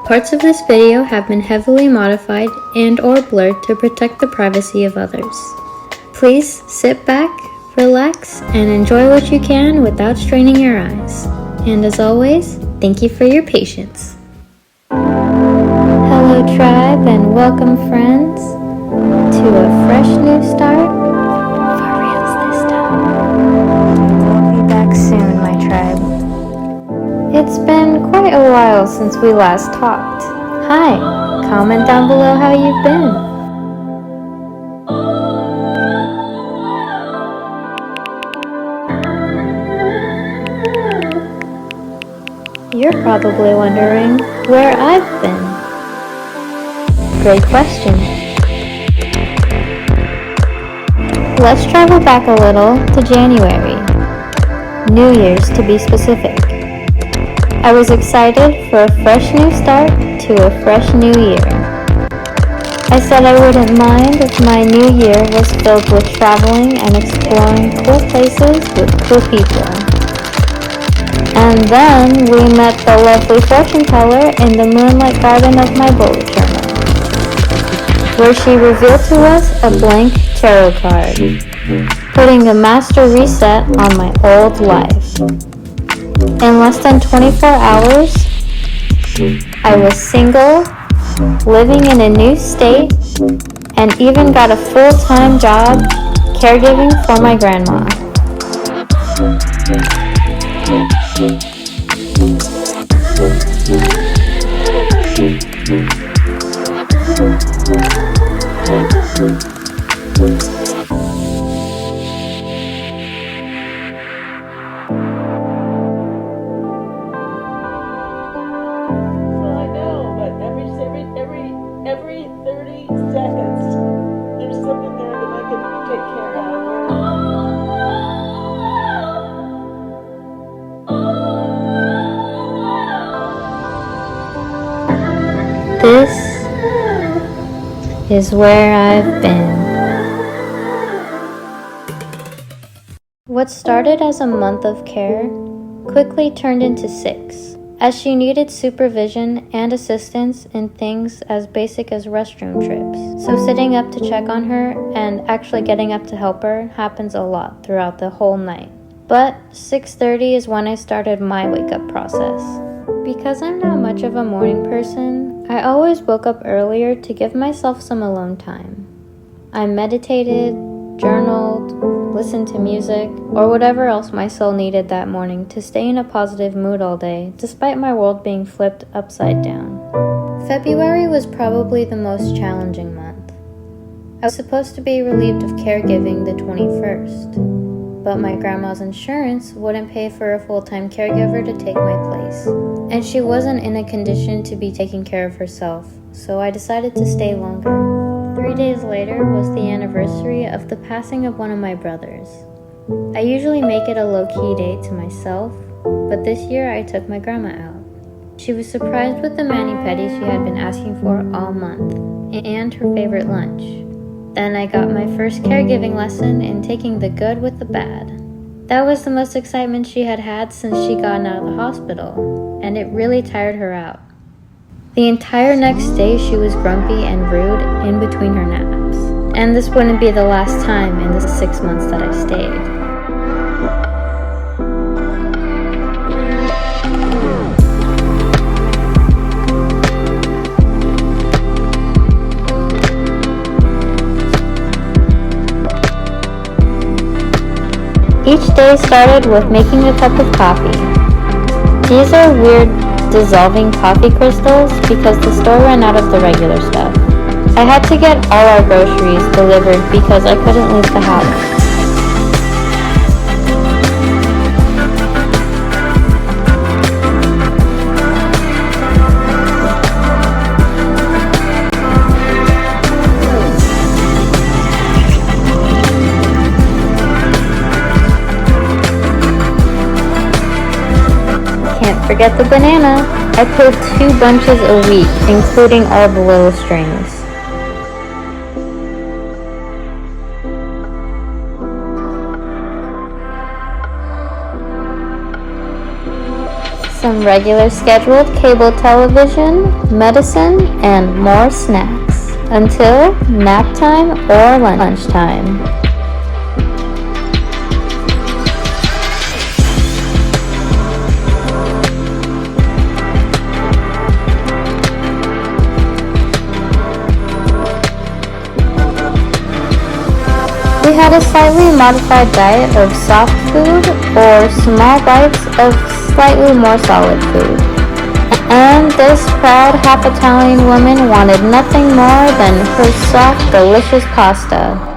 Parts of this video have been heavily modified and or blurred to protect the privacy of others. Please sit back, relax, and enjoy what you can without straining your eyes. And as always, thank you for your patience. Hello tribe and welcome friends to a fresh new start, for reals this time. We'll be back soon, my tribe. It's been quite a while since we last talked. Hi, comment down below how you've been. You're probably wondering where I've been. Great question. Let's travel back a little to January. New Year's to be specific. I was excited for a fresh new start to a fresh new year. I said I wouldn't mind if my new year was filled with traveling and exploring cool places with cool people. And then we met the lovely fortune teller in the moonlight garden of my bullet journal, where she revealed to us a blank tarot card, putting a master reset on my old life. In less than 24 hours, I was single, living in a new state, and even got a full-time job caregiving for my grandma. Every 30 seconds, there's something there that I can take care of. This is where I've been. What started as a month of care quickly turned into 6. As she needed supervision and assistance in things as basic as restroom trips. So sitting up to check on her and actually getting up to help her happens a lot throughout the whole night. But 6:30 is when I started my wake-up process. Because I'm not much of a morning person, I always woke up earlier to give myself some alone time. I meditated, journaled, listened to music, or whatever else my soul needed that morning to stay in a positive mood all day, despite my world being flipped upside down. February was probably the most challenging month. I was supposed to be relieved of caregiving the 21st, but my grandma's insurance wouldn't pay for a full-time caregiver to take my place, and she wasn't in a condition to be taking care of herself, so I decided to stay longer. 3 days later was the anniversary of the passing of one of my brothers. I usually make it a low-key day to myself, but this year I took my grandma out. She was surprised with the mani-pedi she had been asking for all month, and her favorite lunch. Then I got my first caregiving lesson in taking the good with the bad. That was the most excitement she had had since she got out of the hospital, and it really tired her out. The entire next day she was grumpy and rude in between her naps. And this wouldn't be the last time in the 6 months that I stayed. Each day started with making a cup of coffee. These are weird dissolving coffee crystals because the store ran out of the regular stuff. I had to get all our groceries delivered because I couldn't leave the house. Can't forget the banana. I pulled 2 bunches a week, including all the little strings. some regular scheduled cable television, medicine, and more snacks until nap time or lunchtime. We had a slightly modified diet of soft food or small bites of slightly more solid food. And this proud half-Italian woman wanted nothing more than her soft, delicious pasta.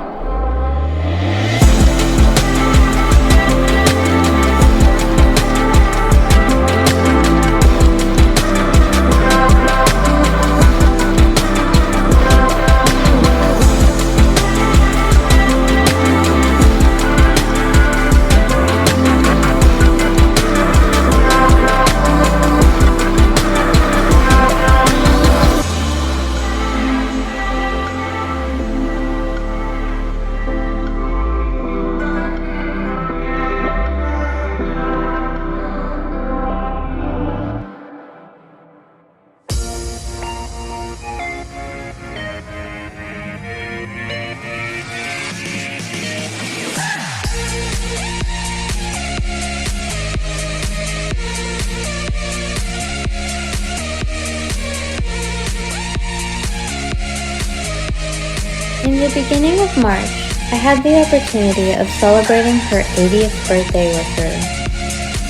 In the beginning of March, I had the opportunity of celebrating her 80th birthday with her.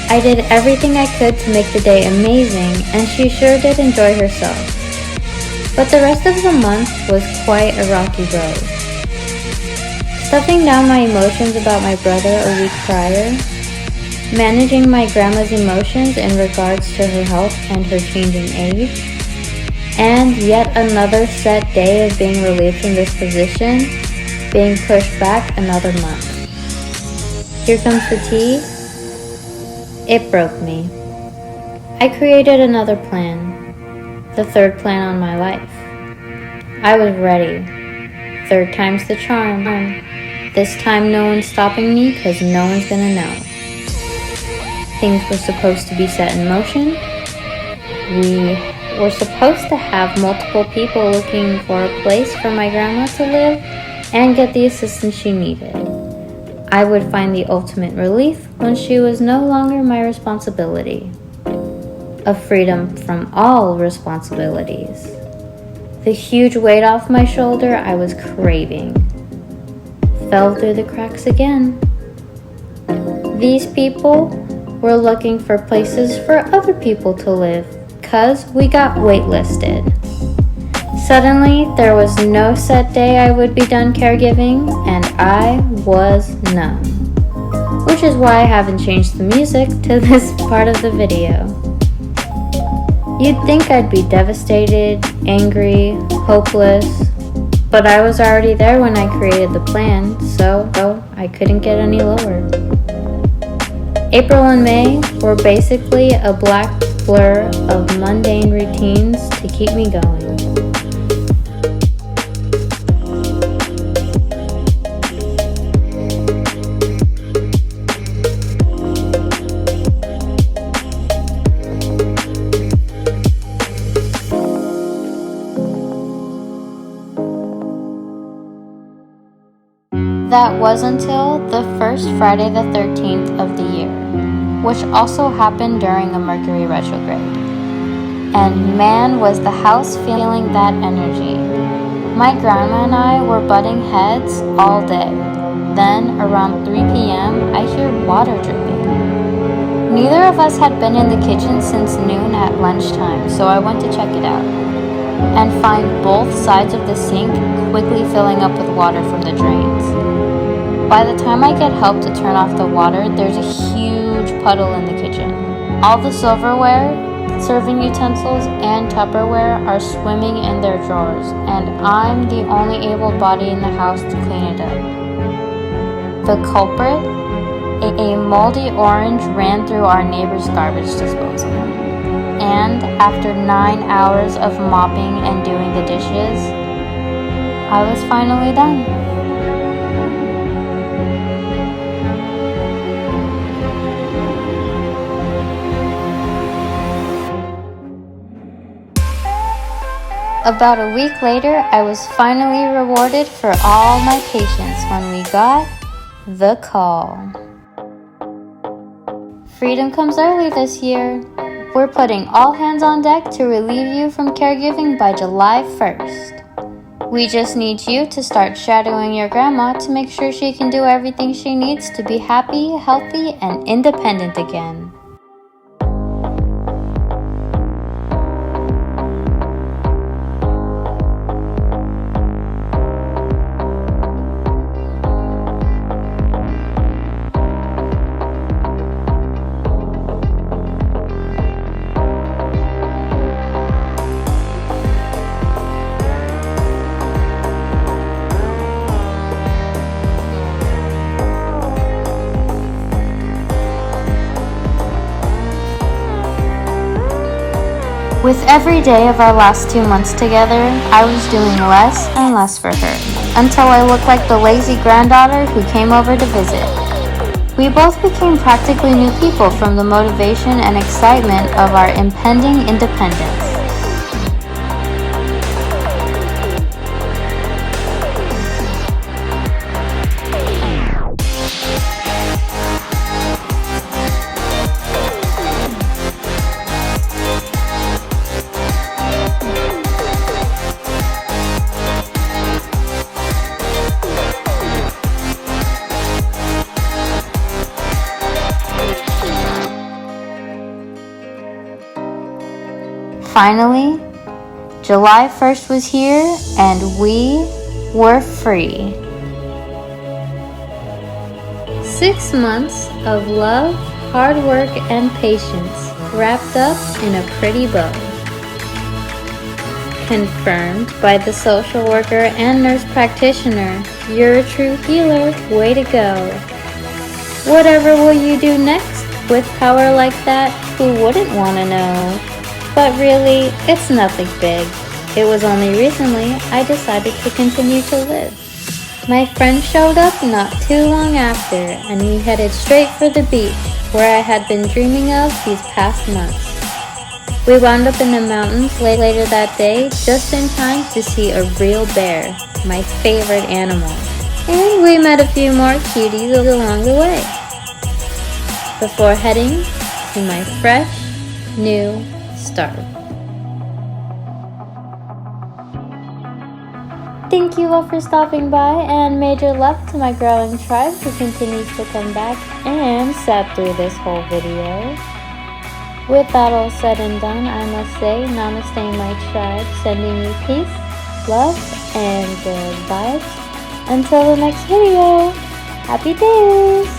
I did everything I could to make the day amazing, and she sure did enjoy herself. But the rest of the month was quite a rocky road. Stuffing down my emotions about my brother a week prior, managing my grandma's emotions in regards to her health and her changing age, and yet another set day of being relieved from this position, being pushed back another month. Here comes the tea. It broke me. I created another plan, the third plan on my life. I was ready. Third time's the charm. This time no one's stopping me because no one's gonna know. Things were supposed to be set in motion. We're supposed to have multiple people looking for a place for my grandma to live and get the assistance she needed. I would find the ultimate relief when she was no longer my responsibility. A freedom from all responsibilities. The huge weight off my shoulder I was craving fell through the cracks again. These people were looking for places for other people to live, 'cause we got waitlisted. Suddenly, there was no set day I would be done caregiving, and I was numb. Which is why I haven't changed the music to this part of the video. You'd think I'd be devastated, angry, hopeless, but I was already there when I created the plan, so I couldn't get any lower. April and May were basically a black blur of mundane routines to keep me going. That was until the first Friday the 13th of the year, which also happened during a Mercury retrograde. And man, was the house feeling that energy. My grandma and I were butting heads all day. Then, around 3 p.m., I hear water dripping. Neither of us had been in the kitchen since noon at lunchtime, so I went to check it out and find both sides of the sink quickly filling up with water from the drains. By the time I get help to turn off the water, there's a huge puddle in the kitchen. All the silverware, serving utensils, and Tupperware are swimming in their drawers, and I'm the only able body in the house to clean it up. The culprit? A moldy orange ran through our neighbor's garbage disposal. And after 9 hours of mopping and doing the dishes, I was finally done. About a week later, I was finally rewarded for all my patience when we got the call. Freedom comes early this year. We're putting all hands on deck to relieve you from caregiving by July 1st. We just need you to start shadowing your grandma to make sure she can do everything she needs to be happy, healthy, and independent again. With every day of our last 2 months together, I was doing less and less for her, until I looked like the lazy granddaughter who came over to visit. We both became practically new people from the motivation and excitement of our impending independence. Finally, July 1st was here and we were free. 6 months of love, hard work, and patience wrapped up in a pretty bow. Confirmed by the social worker and nurse practitioner, you're a true healer, way to go. Whatever will you do next with power like that? Who wouldn't want to know? But really, it's nothing big. It was only recently I decided to continue to live. My friend showed up not too long after, and we headed straight for the beach, where I had been dreaming of these past months. We wound up in the mountains later that day, just in time to see a real bear, my favorite animal. And we met a few more cuties along the way, before heading to my fresh, new start. Thank you all for stopping by, and major love to my growing tribe who continues to come back and sat through this whole video. With that all said and done, I must say namaste my tribe, sending you peace, love, and good vibes. Until the next video, happy days!